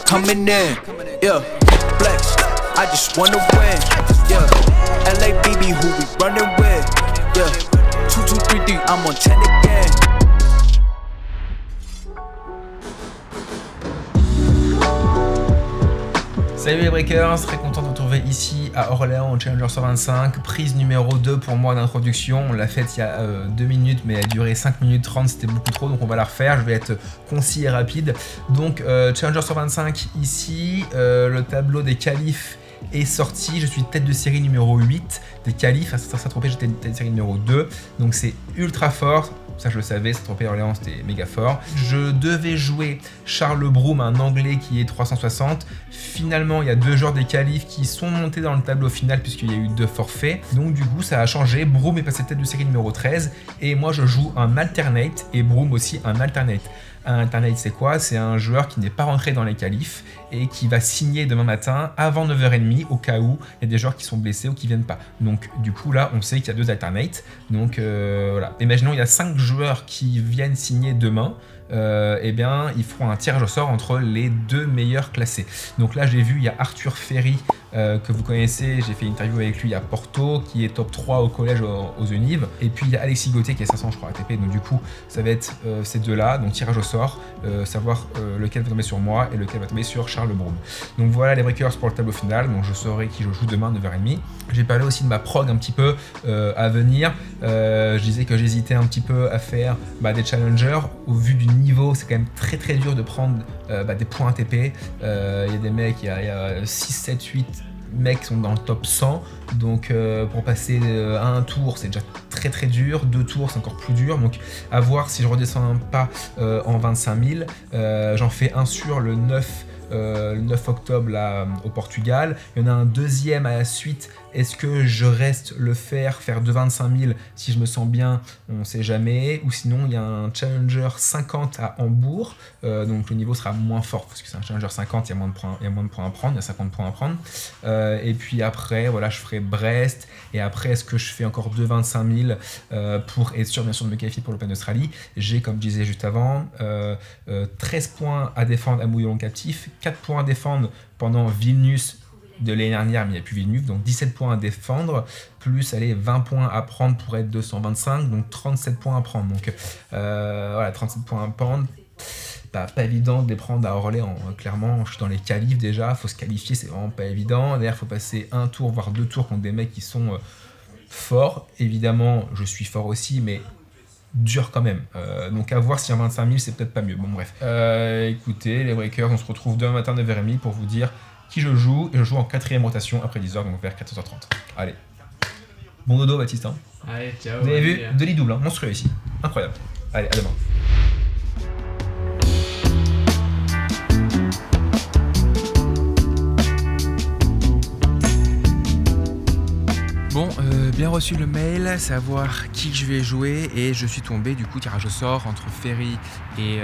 Coming in, yeah, flex. I just wanna win, yeah. LABB, who we running with, yeah. 2, 2, 3, 3, I'm on 10 again. Salut les breakers, très content de vous retrouver ici à Orléans au Challenger 125, prise numéro 2 pour moi d'introduction. On l'a faite il y a 2 minutes mais elle a duré 5 minutes 30, c'était beaucoup trop, donc on va la refaire. Je vais être concis et rapide. Donc Challenger 125 ici, le tableau des qualifs est sorti. Je suis tête de série numéro 8 des qualifs. À Saint-Tropez j'étais tête de série numéro 2, donc c'est ultra fort. Ça je le savais, Saint-Tropez Orléans c'était méga fort. Je devais jouer Charles Broom, un anglais qui est 360. Finalement il y a 2 joueurs des qualifs qui sont montés dans le tableau final puisqu'il y a eu 2 forfaits. Donc du coup ça a changé, Broom est passé tête de série numéro 13 et moi je joue un alternate et Broom aussi un alternate. Un alternate c'est quoi? C'est un joueur qui n'est pas rentré dans les qualifs et qui va signer demain matin avant 9h30 au cas où il y a des joueurs qui sont blessés ou qui viennent pas. Donc du coup là on sait qu'il y a 2 alternates. Donc voilà, imaginons il y a 5 joueurs qui viennent signer demain. Eh bien ils feront un tirage au sort entre les 2 meilleurs classés. Donc là j'ai vu il y a Arthur Ferry que vous connaissez, j'ai fait une interview avec lui à Porto qui est top 3 au collège aux Unives, et puis il y a Alexis Gauthier qui est 500 je crois ATP. Donc du coup ça va être ces 2 là, donc tirage au sort, savoir lequel va tomber sur moi et lequel va tomber sur Charles Broom. Donc voilà les breakers pour le tableau final, donc je saurai qui je joue demain 9h30. J'ai parlé aussi de ma prog un petit peu à venir. Je disais que j'hésitais un petit peu à faire des challengers. Au vu du niveau, c'est quand même très dur de prendre des points ATP. Il y a des mecs, il y a 6, 7, 8 mecs qui sont dans le top 100. Donc pour passer à un tour, c'est déjà très dur. 2 tours, c'est encore plus dur. Donc à voir si je redescends pas en 25 000. J'en fais un sur le 9 octobre là, au Portugal. Il y en a un deuxième à la suite. Est-ce que je reste le faire 2 25 000 si je me sens bien? On ne sait jamais. Ou sinon, il y a un Challenger 50 à Hambourg. Donc le niveau sera moins fort parce que c'est un Challenger 50, il y a moins de points à prendre, il y a 50 points à prendre. Et puis après, voilà, je ferai Brest. Et après, est-ce que je fais encore 2 25 000 pour être sûr, bien sûr, de me qualifier pour l'Open d'Australie? J'ai, comme je disais juste avant, 13 points à défendre à Mouillon captif, 4 points à défendre pendant Vilnius de l'année dernière, mais il n'y a plus Villeneuve, donc 17 points à défendre, plus allez, 20 points à prendre pour être 225, donc 37 points à prendre. Donc voilà, 37 points à prendre. Pas évident de les prendre à Orléans, clairement. Je suis dans les qualifs déjà, il faut se qualifier, c'est vraiment pas évident. D'ailleurs, il faut passer un tour, voire 2 tours contre des mecs qui sont forts. Évidemment, je suis fort aussi, mais dur quand même. Donc à voir si en 25 000, c'est peut-être pas mieux. Bon, bref. Écoutez, les breakers, on se retrouve demain matin 9h30 pour vous dire qui je joue, et je joue en 4e rotation après 10h, donc vers 14h30. Allez. Bon dodo, Baptiste. Hein. Allez, ciao. Vous avez vu, Deli double, hein, monstrueux ici. Incroyable. Allez, à demain. Bon, bien reçu le mail, savoir qui je vais jouer, et je suis tombé du coup tirage au sort entre Ferry et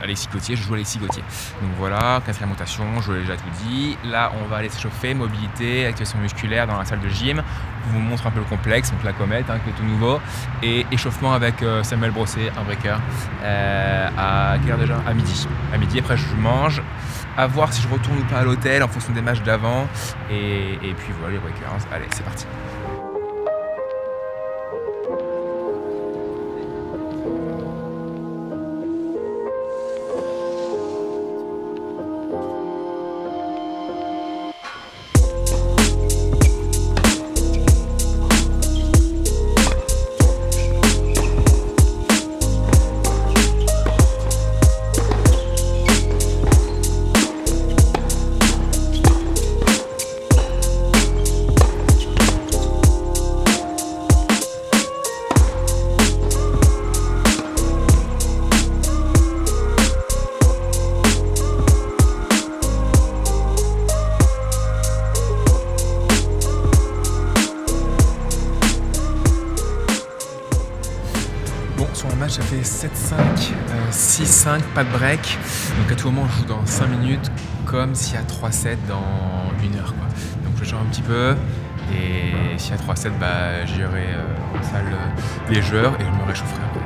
Alexis Gauthier. Je joue Alexis Gauthier. Donc voilà, 4e rotation, je vous l'ai déjà tout dit. Là, on va aller s'échauffer, mobilité, activation musculaire dans la salle de gym. Je vous montre un peu le complexe, donc la comète qui est tout nouveau, et échauffement avec Samuel Brossé, un breaker, à quelle heure déjà? À midi. À midi, après je mange. À voir si je retourne ou pas à l'hôtel en fonction des matchs d'avant. Et puis voilà les breakers. Allez, c'est parti. Ça fait 7-5, 6-5, pas de break. Donc à tout moment, je joue dans 5 minutes, comme s'il y a 3-7 dans 1 heure. Quoi. Donc je change un petit peu. Et s'il y a 3-7, j'irai en salle des joueurs et je me réchaufferai après.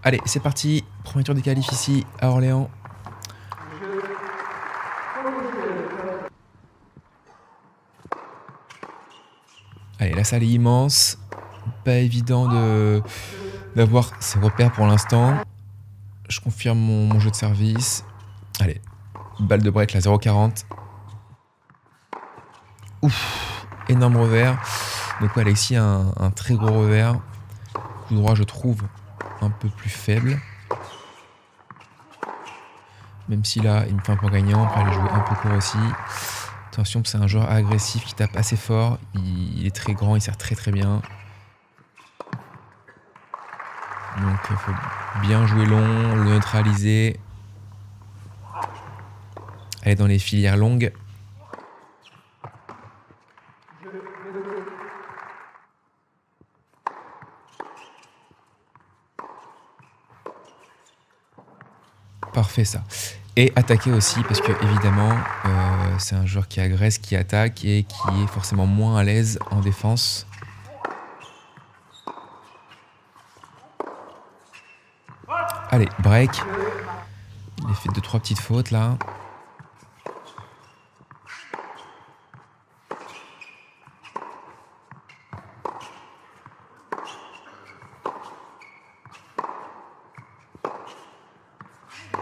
Allez, c'est parti. Premier tour des qualifs ici à Orléans. Allez, la salle est immense. Pas évident d'avoir ses repères pour l'instant. Je confirme mon jeu de service. Allez, balle de break, la 0,40. Ouf, énorme revers. Donc Alexis a un très gros revers. Coup droit, je trouve un peu plus faible. Même si là, il me fait un point gagnant. Après, aller jouer un peu court aussi. Attention, c'est un joueur agressif qui tape assez fort. Il est très grand, il sert très très bien. Donc il faut bien jouer long, le neutraliser. Aller dans les filières longues. Parfait ça. Et attaquer aussi parce que évidemment c'est un joueur qui agresse, qui attaque et qui est forcément moins à l'aise en défense. Allez, break. Il a fait 2-3 petites fautes là.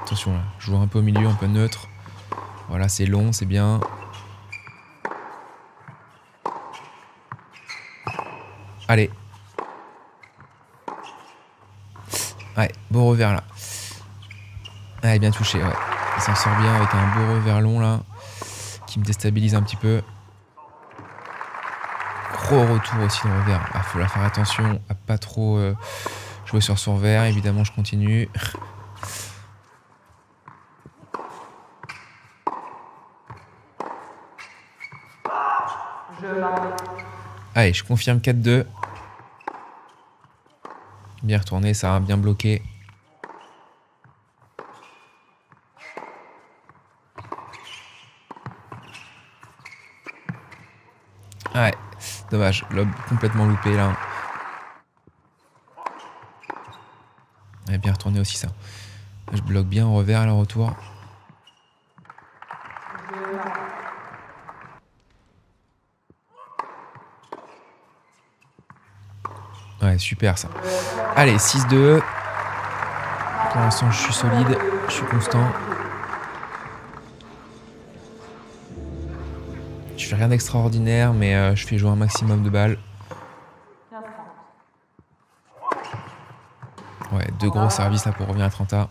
Attention là, je joue un peu au milieu, un peu neutre. Voilà, c'est long, c'est bien. Allez. Ouais, beau revers là. Allez, bien touché, ouais. Il s'en sort bien avec un beau revers long là, qui me déstabilise un petit peu. Gros retour aussi dans le revers. Il faut faire attention à pas trop jouer sur son revers. Évidemment, je continue. Allez, je confirme 4-2. Bien retourné, ça a bien bloqué. Ouais, dommage, lob complètement loupé là. Ouais, bien retourné aussi ça. Je bloque bien en revers à le retour. Ouais, super ça. Allez, 6-2. Pour l'instant, je suis solide, je suis constant. Je fais rien d'extraordinaire, mais je fais jouer un maximum de balles. Ouais, 2 gros services là pour revenir à 30A.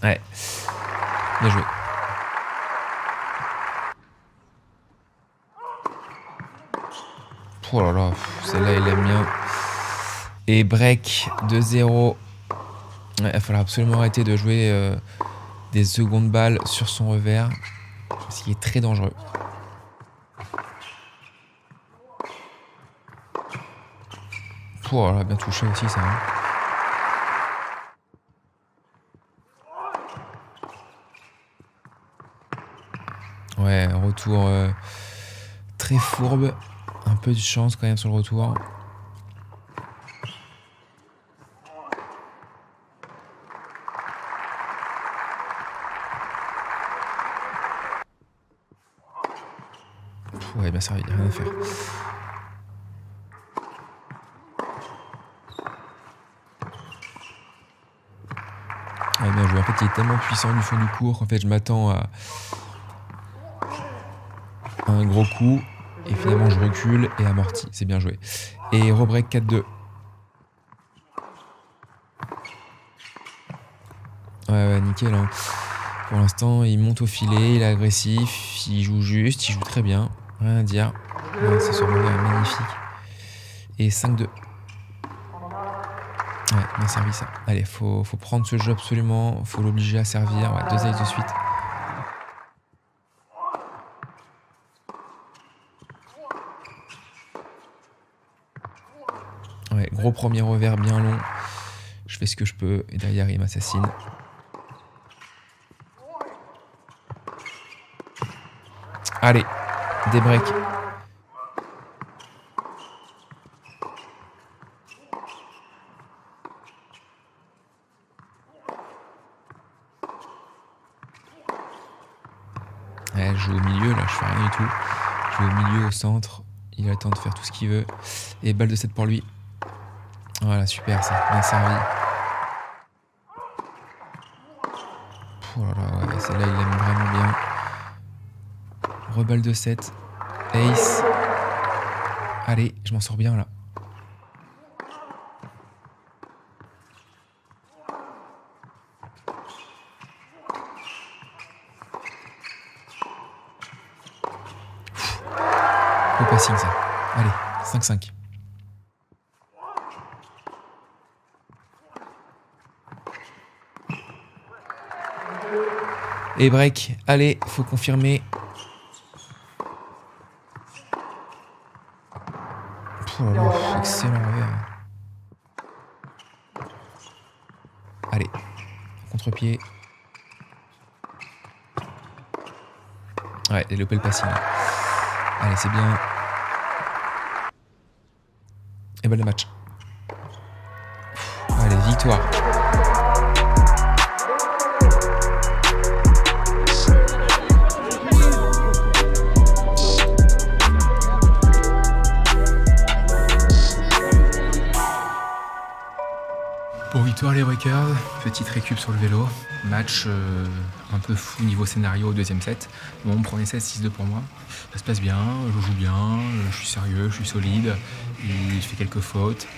Ouais, bien joué. Oh là là, celle-là, il aime bien. Et break 2-0. Ouais, il va falloir absolument arrêter de jouer des secondes balles sur son revers. Ce qui est très dangereux. Oh là, bien touché aussi ça. Hein. Ouais, un retour très fourbe. Un peu de chance quand même sur le retour. Ouais, bien servi, rien à faire. Ouais, bien joué. En fait, il est tellement puissant du fond du court qu'en fait, je m'attends à un gros coup. Et finalement, je recule et amorti. C'est bien joué. Et rebreak 4-2. Ouais, nickel. Hein. Pour l'instant, il monte au filet, il est agressif, il joue juste, il joue très bien. Rien à dire. Ouais, c'est ce revers magnifique. Et 5-2. Ouais, bien servi ça. Allez, faut prendre ce jeu absolument. Faut l'obliger à servir. Ouais, 2 aces de suite. Ouais, gros premier revers bien long. Je fais ce que je peux et derrière il m'assassine. Allez, des breaks. Ouais, je joue au milieu, là, je fais rien du tout. Je joue au milieu, au centre. Il a le temps de faire tout ce qu'il veut. Et balle de 7 pour lui. Voilà, super ça, bien servi. Oh là là, ouais, celle-là, il l'aime vraiment bien. Reballe de 7. Ace. Allez, je m'en sors bien là. Au passing ça. Allez, 5-5. Et break. Allez, faut confirmer. Oh là là, excellent revers. Allez, contre-pied. Ouais, développer le passing. Allez, c'est bien. Et ben le match. Allez, victoire. Pour victoire les Breakers, petite récup sur le vélo, match un peu fou niveau scénario au deuxième set. Bon, premier set 6-2 pour moi, ça se passe bien, je joue bien, je suis sérieux, je suis solide, il fait quelques fautes,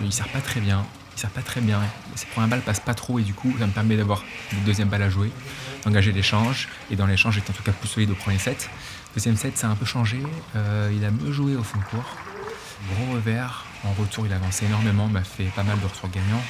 il sert pas très bien, ses premières balles passent pas trop et du coup ça me permet d'avoir une deuxième balle à jouer, d'engager l'échange et dans l'échange j'étais en tout cas plus solide au premier set. Deuxième set ça a un peu changé, il a mieux joué au fond de cours. Gros revers, en retour il avançait énormément, m'a fait pas mal de retours gagnants.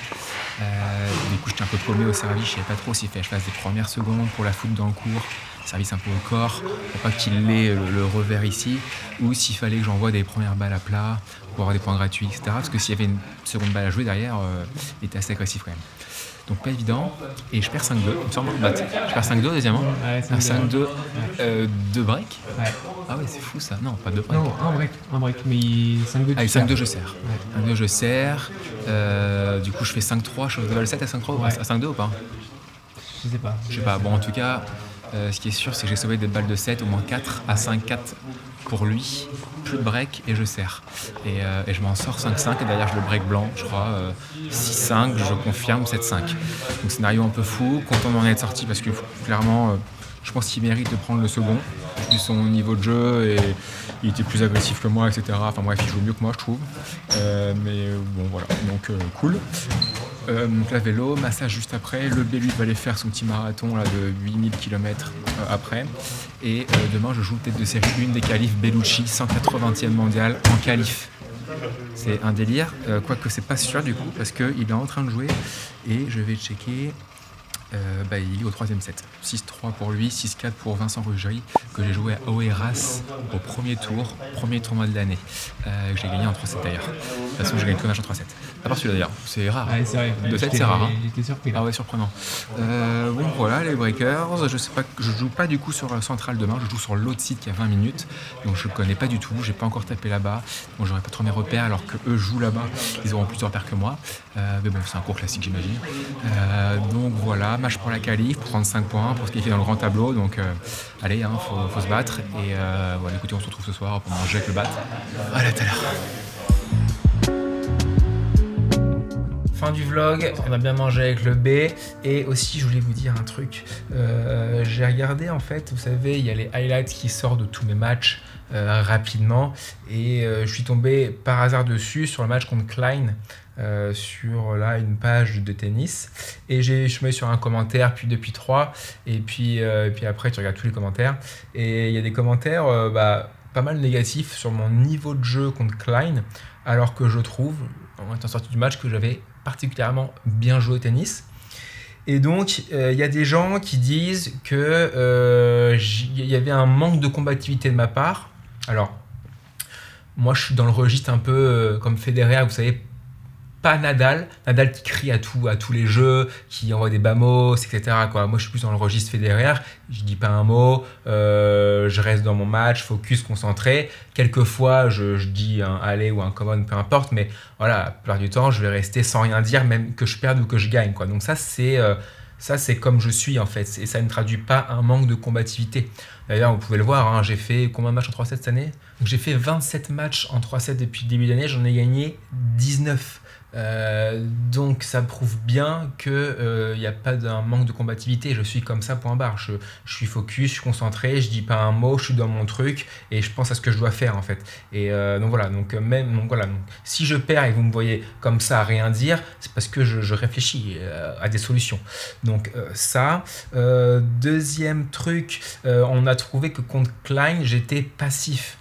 Du coup j'étais un peu paumé au service, je savais pas trop s'il fallait que je fasse des premières secondes pour la foutre dans le cours, service un peu au corps, pour pas qu'il ait le revers ici, ou s'il fallait que j'envoie des premières balles à plat pour avoir des points gratuits, etc. Parce que s'il y avait une seconde balle à jouer derrière, il était assez agressif quand même. Donc pas évident, et je perds 5-2, il me semble, je perds 5-2 deuxièmement, ouais, 5-2, deux breaks. Ouais. Ah ouais, c'est fou ça, non, pas deux breaks. Non, un break, mais 5-2 ah, 5-2 je sers, ouais. 5-2 je sers, du coup je fais 5-3, je fais le 7 à 5-3 ouais. À 5-2 ou pas? Je sais pas. Bon en tout cas, ce qui est sûr c'est que j'ai sauvé des balles de 7, au moins 4 à 5-4 pour lui, plus de break et je sers. Et je m'en sors 5-5 et derrière je le break blanc, je crois 6-5, je confirme 7-5. Donc scénario un peu fou, content d'en être sorti parce que clairement je pense qu'il mérite de prendre le second, vu son niveau de jeu et il était plus agressif que moi, etc. Enfin bref, il joue mieux que moi je trouve. Mais bon voilà, donc cool. Donc la vélo, massage juste après, le B lui va aller faire son petit marathon là, de 8000 km après. Et demain je joue tête de série 1 des qualifs Bellucci, 180e mondial en qualif. C'est un délire, quoique c'est pas sûr du coup, parce qu'il est en train de jouer et je vais checker. Il est au 3e set. 6-3 pour lui, 6-4 pour Vincent Ruggerie, que j'ai joué à Oeiras au premier tour, premier tournoi de l'année. J'ai gagné en 3 sets d'ailleurs. De toute façon, j'ai gagné que match en 3 sets. À part celui-là d'ailleurs, c'est rare. Ouais, c'est vrai. 2 sets, c'est rare. Hein. J'étais surpris. Là. Ah ouais, surprenant. Bon, voilà, les Breakers. Je sais pas, je joue pas du coup sur la centrale demain, je joue sur l'autre site qui a 20 minutes. Donc je connais pas du tout, j'ai pas encore tapé là-bas. Bon, j'aurais pas trop mes repères alors que eux jouent là-bas. Ils auront plus de repères que moi. Mais bon, c'est un cours classique, j'imagine. Donc voilà, match pour la qualif. 35 points pour ce qui est fait dans le grand tableau, donc allez, hein, faut se battre et voilà, écoutez, on se retrouve ce soir pour manger avec le bat. Allez, à tout à l'heure. Fin du vlog, on a bien mangé avec le B et aussi je voulais vous dire un truc, j'ai regardé en fait, vous savez, il y a les highlights qui sortent de tous mes matchs rapidement et je suis tombé par hasard dessus sur le match contre Klein. Sur là une page de tennis et je me mets sur un commentaire puis depuis 3 et puis après tu regardes tous les commentaires et il y a des commentaires pas mal négatifs sur mon niveau de jeu contre Klein alors que je trouve en étant sorti du match que j'avais particulièrement bien joué au tennis et donc il y a des gens qui disent que il y avait un manque de combativité de ma part. Alors moi je suis dans le registre un peu comme Federer, vous savez, pas Nadal qui crie à tous les jeux, qui envoie des bamos, etc. quoi. Moi je suis plus dans le registre Federer, je dis pas un mot, je reste dans mon match, focus, concentré. Quelquefois je dis un aller ou un common, peu importe, mais voilà, la plupart du temps je vais rester sans rien dire, même que je perde ou que je gagne, quoi. Donc ça c'est comme je suis en fait, et ça ne traduit pas un manque de combativité. D'ailleurs, vous pouvez le voir, hein, j'ai fait combien de matchs en 3-7 cette année? Donc, j'ai fait 27 matchs en 3-7 depuis le début de l'année, j'en ai gagné 19. Donc ça prouve bien qu'il n'y a pas d'un manque de combativité. Je suis comme ça, point barre. Je suis focus, je suis concentré, je dis pas un mot, je suis dans mon truc et je pense à ce que je dois faire en fait. Et donc voilà, donc si je perds et que vous me voyez comme ça à rien dire, c'est parce que je réfléchis à des solutions. Donc ça. Deuxième truc, on a trouvé que contre Klein, j'étais passif.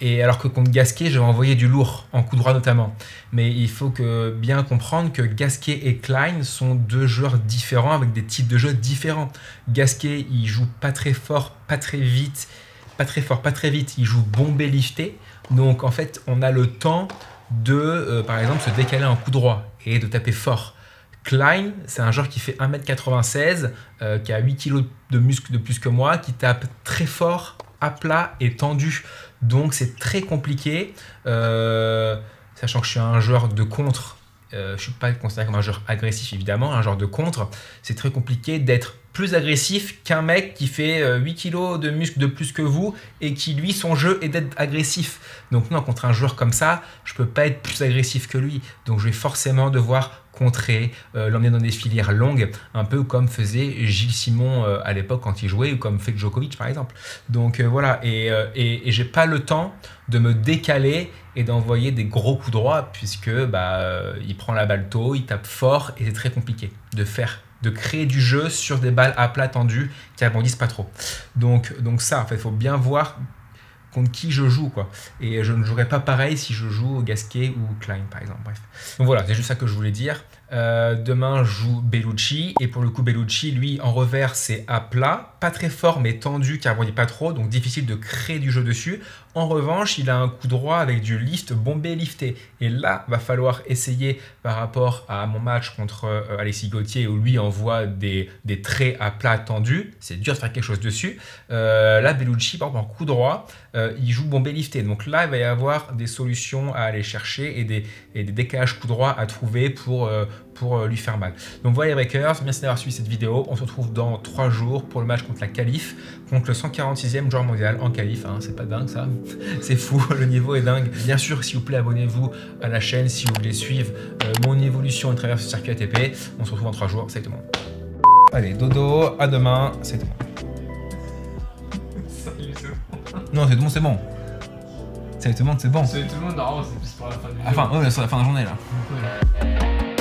Et alors que contre Gasquet, j'avais envoyé du lourd, en coup droit notamment. Mais il faut bien comprendre que Gasquet et Klein sont deux joueurs différents avec des types de jeux différents. Gasquet, il joue pas très fort, pas très vite, il joue bombé lifté. Donc en fait, on a le temps de, par exemple, se décaler en coup droit et de taper fort. Klein, c'est un joueur qui fait 1m96, qui a 8 kg de muscle de plus que moi, qui tape très fort, à plat et tendu. Donc c'est très compliqué, sachant que je suis un joueur de contre, je ne suis pas considéré comme un joueur agressif évidemment, un joueur de contre, c'est très compliqué d'être plus agressif qu'un mec qui fait 8 kg de muscle de plus que vous et qui lui son jeu est d'être agressif. Donc non, contre un joueur comme ça, je ne peux pas être plus agressif que lui, donc je vais forcément devoir contrer, l'emmener dans des filières longues, un peu comme faisait Gilles Simon à l'époque quand il jouait, ou comme fait Djokovic par exemple. Donc voilà, et j'ai pas le temps de me décaler et d'envoyer des gros coups droits, puisque il prend la balle tôt, il tape fort, et c'est très compliqué de créer du jeu sur des balles à plat tendues qui rebondissent pas trop. Donc ça, en fait, il faut bien voir contre qui je joue, quoi. Et je ne jouerai pas pareil si je joue Gasquet ou Klein, par exemple. Bref. Donc voilà, c'est juste ça que je voulais dire. Demain, je joue Bellucci. Et pour le coup, Bellucci, lui, en revers, c'est à plat. Pas très fort, mais tendu, car rebondit pas trop. Donc difficile de créer du jeu dessus. En revanche, il a un coup droit avec du lift bombé lifté. Et là, va falloir essayer par rapport à mon match contre Alexis Gauthier, où lui envoie des traits à plat tendus. C'est dur de faire quelque chose dessus. Là, Bellucci, par exemple, en coup droit, il joue bombé lifté. Donc là, il va y avoir des solutions à aller chercher et des décalages coup droit à trouver pour lui faire mal. Donc voilà les breakers, merci d'avoir suivi cette vidéo. On se retrouve dans 3 jours pour le match contre la qualif, contre le 146e joueur mondial en qualif. Hein, c'est pas dingue ça, c'est fou, le niveau est dingue. Bien sûr, s'il vous plaît, abonnez-vous à la chaîne si vous voulez suivre mon évolution à travers ce circuit ATP. On se retrouve dans 3 jours, salut tout le monde. Allez, dodo, à demain, c'est tout le monde. Salut tout le monde. Non, c'est tout le monde, c'est bon. Salut tout le monde, c'est bon. Salut tout le monde, non, c'est plus pour la fin du Enfin, ouais, c'est la fin de la journée là. Ouais.